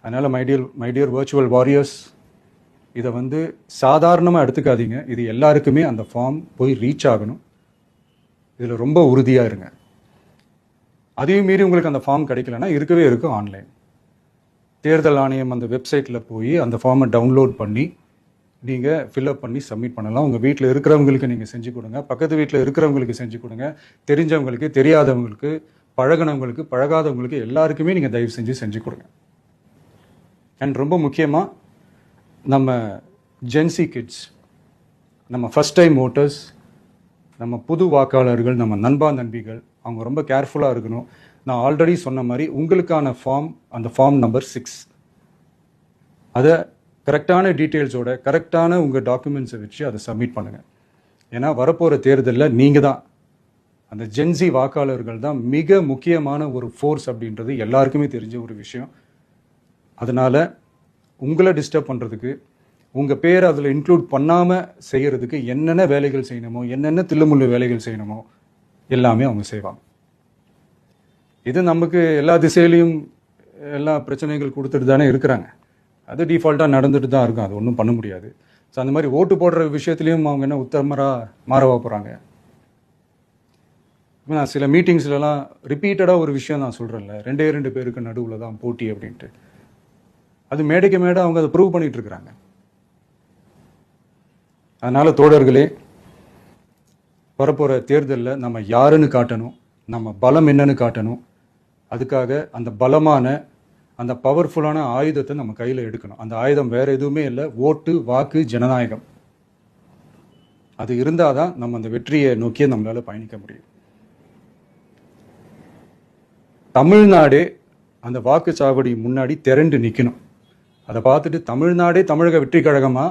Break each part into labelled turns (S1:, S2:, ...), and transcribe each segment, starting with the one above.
S1: அதனால் my dear virtual warriors, இதை வந்து சாதாரணமாக எடுத்துக்காதீங்க. இது எல்லாருக்குமே அந்த ஃபார்ம் போய் ரீச் ஆகணும். இதில் ரொம்ப உறுதியாக இருங்க. அதையும் மீறி உங்களுக்கு அந்த ஃபார்ம் கிடைக்கலன்னா இருக்கவே இருக்கும் ஆன்லைன். தேர்தல் ஆணையம் அந்த வெப்சைட்டில் போய் அந்த ஃபார்மை டவுன்லோட் பண்ணி நீங்கள் ஃபில்அப் பண்ணி சப்மிட் பண்ணலாம். உங்கள் வீட்டில் இருக்கிறவங்களுக்கு நீங்கள் செஞ்சு கொடுங்க, பக்கத்து வீட்டில் இருக்கிறவங்களுக்கு செஞ்சு கொடுங்க, தெரிஞ்சவங்களுக்கு, தெரியாதவங்களுக்கு, பழகினவங்களுக்கு, பழகாதவங்களுக்கு எல்லாருக்குமே நீங்கள் தயவு செஞ்சு கொடுங்க. அண்ட் ரொம்ப முக்கியமாக நம்ம ஜென்சி கிட்ஸ், நம்ம ஃபஸ்ட் டைம் ஓட்டர்ஸ், நம்ம புது வாக்காளர்கள், நம்ம நண்பா நண்பிகள், அவங்க ரொம்ப கேர்ஃபுல்லாக இருக்கணும். நான் ஆல்ரெடி சொன்ன மாதிரி உங்களுக்கான ஃபார்ம், அந்த ஃபார்ம் நம்பர் 6, அதை கரெக்டான டீட்டெயில்ஸோட கரெக்டான உங்கள் டாக்குமெண்ட்ஸை வச்சு அதை சப்மிட் பண்ணுங்கள். ஏன்னா வரப்போகிற தேர்தலில் நீங்கள் தான், அந்த ஜென்சி வாக்காளர்கள் தான் மிக முக்கியமான ஒரு ஃபோர்ஸ் அப்படின்றது எல்லாருக்குமே தெரிஞ்ச ஒரு விஷயம். அதனால் உங்களை டிஸ்டர்ப் பண்ணுறதுக்கு, உங்கள் பேரை அதில் இன்க்ளூட் பண்ணாமல் செய்கிறதுக்கு என்னென்ன வேலைகள் செய்யணுமோ, என்னென்ன தில்லுமுள்ளு வேலைகள் செய்யணுமோ எல்லாமே அவங்க செய்வாங்க. இது நமக்கு எல்லா திசையிலையும் எல்லா பிரச்சனைகள் கொடுத்துட்டு தானே இருக்கிறாங்க. அது டிஃபால்ட்டாக நடந்துட்டு தான் இருக்கும், அது ஒன்றும் பண்ண முடியாது. ஸோ அந்த மாதிரி ஓட்டு போடுற விஷயத்துலையும் அவங்க என்ன உத்தமராக மாறவா போகிறாங்க? நான் சில மீட்டிங்ஸ்லலாம் ரிப்பீட்டடாக ஒரு விஷயம் நான் சொல்கிறேன்ல, 2 பேருக்கு நடுவில் தான் போட்டி அப்படின்ட்டு. அது மேடைக்கு மேடை அவங்க அதை ப்ரூவ் பண்ணிட்டு இருக்கிறாங்க. அதனால் தோழர்களே, வரப்போகிற தேர்தலில் நம்ம யாருன்னு காட்டணும், நம்ம பலம் என்னன்னு காட்டணும். அதுக்காக அந்த பலமான, அந்த பவர்ஃபுல்லான ஆயுதத்தை நம்ம கையில் எடுக்கணும். அந்த ஆயுதம் வேற எதுவுமே இல்லை, ஓட்டு, வாக்கு, ஜனநாயகம். அது இருந்தால் தான் நம்ம அந்த வெற்றியை நோக்கியே நம்மளால் பயணிக்க முடியும். தமிழ்நாடே அந்த வாக்குச்சாவடி முன்னாடி திரண்டு நிற்கணும். அதை பார்த்துட்டு தமிழ்நாடே தமிழக வெற்றி கழகமா,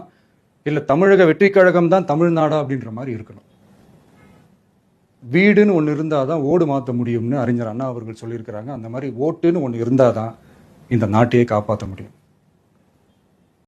S1: இல்லை தமிழக வெற்றி கழகம் தான் தமிழ்நாடா அப்படின்ற மாதிரி இருக்கணும். வீடுன்னு ஒன்று இருந்தால் தான் ஓடு மாற்ற முடியும்னு அறிஞர் அண்ணா அவர்கள் சொல்லியிருக்கிறாங்க. அந்த மாதிரி ஓட்டுன்னு ஒன்று இருந்தால் தான் இந்த நாட்டையே காப்பாற்ற முடியும்.